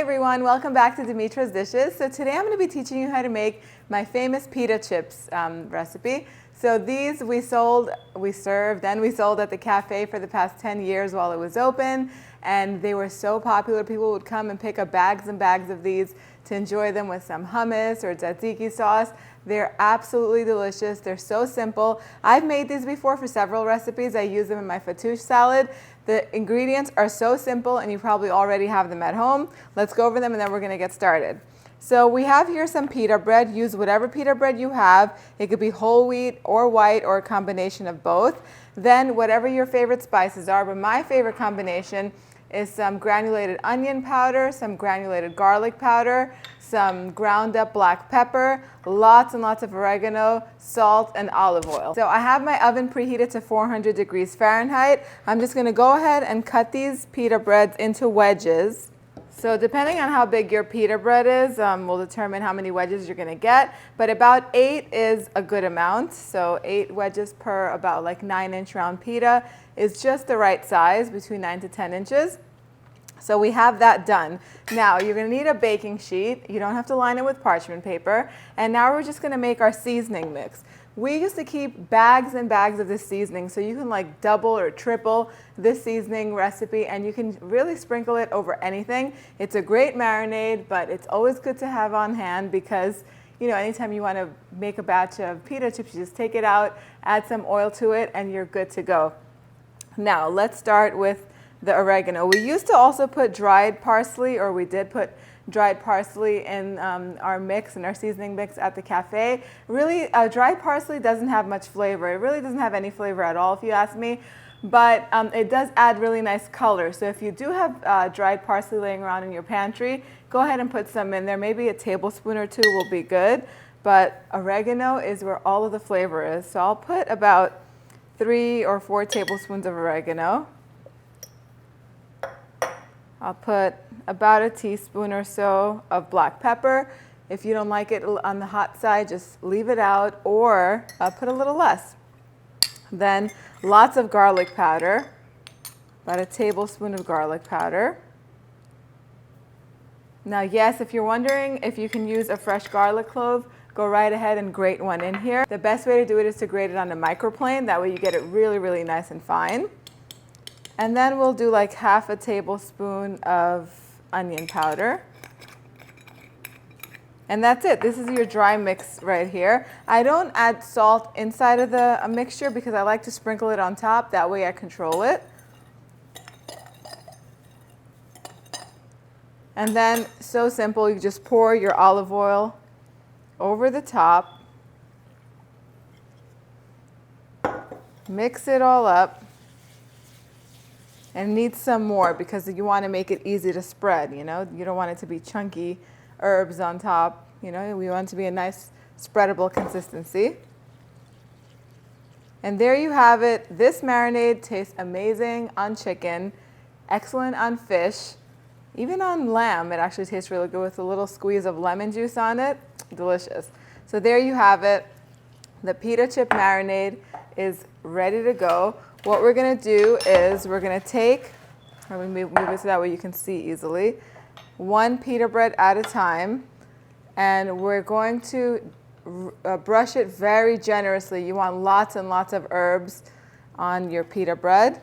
everyone, welcome back to Dimitra's Dishes. So today I'm going to be teaching you how to make my famous pita chips recipe. So these we served and we sold at the cafe for the past 10 years while it was open, and they were so popular. People would come and pick up bags and bags of these to enjoy them with some hummus or tzatziki sauce. They're absolutely delicious. They're so simple. I've made these before for several recipes. I use them in my fattoush salad. The ingredients are so simple and you probably already have them at home. Let's go over them and then we're gonna get started. So we have here some pita bread. Use whatever pita bread you have. It could be whole wheat or white or a combination of both. Then whatever your favorite spices are, but my favorite combination is some granulated onion powder, some granulated garlic powder, some ground up black pepper, lots and lots of oregano, salt, and olive oil. So I have my oven preheated to 400 degrees Fahrenheit. I'm just gonna go ahead and cut these pita breads into wedges. So depending on how big your pita bread is, will determine how many wedges you're gonna get, but about 8 is a good amount. So 8 wedges per about like 9-inch round pita is just the right size, between 9 to 10 inches. So we have that done. Now you're gonna need a baking sheet. You don't have to line it with parchment paper. And now we're just gonna make our seasoning mix. We used to keep bags and bags of this seasoning, so you can like double or triple this seasoning recipe, and you can really sprinkle it over anything. It's a great marinade, but it's always good to have on hand because, you know, anytime you want to make a batch of pita chips, you just take it out, add some oil to it, and you're good to go. Now let's start with the oregano. We used to also put dried parsley, or we did put dried parsley in our mix, in our seasoning mix at the cafe. Really, dried parsley doesn't have much flavor. It really doesn't have any flavor at all, if you ask me, but it does add really nice color. So if you do have dried parsley laying around in your pantry, go ahead and put some in there. Maybe a tablespoon or 2 will be good, but oregano is where all of the flavor is. So I'll put about 3 or 4 tablespoons of oregano. I'll put about a teaspoon or so of black pepper. If you don't like it on the hot side, just leave it out, or put a little less. Then lots of garlic powder, about a tablespoon of garlic powder. Now, yes, if you're wondering if you can use a fresh garlic clove, go right ahead and grate one in here. The best way to do it is to grate it on a microplane. That way you get it really, really nice and fine. And then we'll do like half a tablespoon of onion powder. And that's it. This is your dry mix right here. I don't add salt inside of the mixture because I like to sprinkle it on top. That way I control it. And then, so simple, you just pour your olive oil over the top. Mix it all up. And need some more because you want to make it easy to spread, you know. You don't want it to be chunky herbs on top, you know. We want it to be a nice spreadable consistency. And there you have it. This marinade tastes amazing on chicken, excellent on fish, even on lamb. It actually tastes really good with a little squeeze of lemon juice on it. Delicious. So there you have it. The pita chip marinade is ready to go. What we're going to do is we're going to take, let me move it so that way you can see easily, 1 pita bread at a time, and we're going to brush it very generously. You want lots and lots of herbs on your pita bread.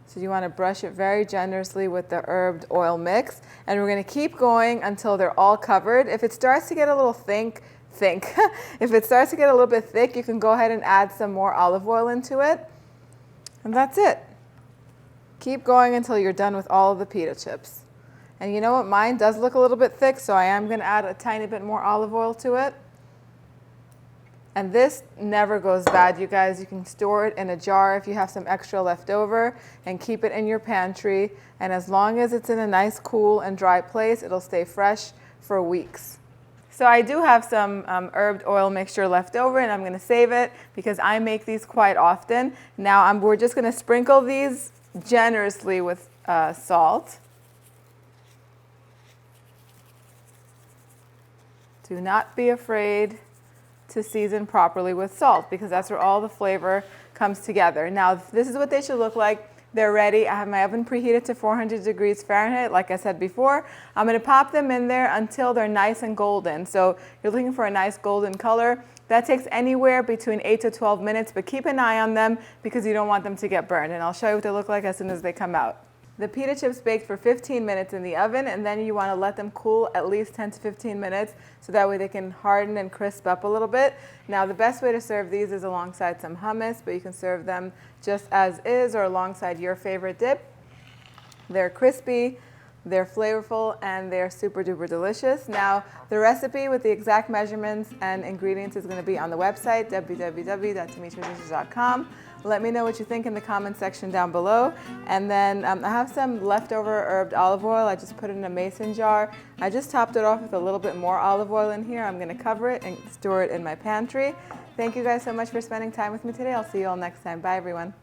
So you want to brush it very generously with the herbed oil mix, and we're going to keep going until they're all covered. If it starts to get a little thick, if it starts to get a little bit thick, you can go ahead and add some more olive oil into it. And that's it. Keep going until you're done with all of the pita chips. And you know what? Mine does look a little bit thick, so I am going to add a tiny bit more olive oil to it. And this never goes bad, you guys. You can store it in a jar if you have some extra left over and keep it in your pantry. And as long as it's in a nice, cool, and dry place, it'll stay fresh for weeks. So I do have some herbed oil mixture left over, and I'm going to save it because I make these quite often. Now we're just going to sprinkle these generously with salt. Do not be afraid to season properly with salt because that's where all the flavor comes together. Now this is what they should look like They're ready. I have my oven preheated to 400 degrees Fahrenheit. Like I said before, I'm going to pop them in there until they're nice and golden. So you're looking for a nice golden color. That takes anywhere between 8 to 12 minutes, but keep an eye on them because you don't want them to get burned. And I'll show you what they look like as soon as they come out. The pita chips baked for 15 minutes in the oven, and then you want to let them cool at least 10 to 15 minutes so that way they can harden and crisp up a little bit. Now the best way to serve these is alongside some hummus, but you can serve them just as is or alongside your favorite dip. They're crispy, they're flavorful, and they're super duper delicious. Now the recipe with the exact measurements and ingredients is going to be on the website www.dimitradishes.com. Let me know what you think in the comment section down below. And then I have some leftover herbed olive oil. I just put it in a mason jar. I just topped it off with a little bit more olive oil in here. I'm going to cover it and store it in my pantry. Thank you guys so much for spending time with me today. I'll see you all next time. Bye, everyone.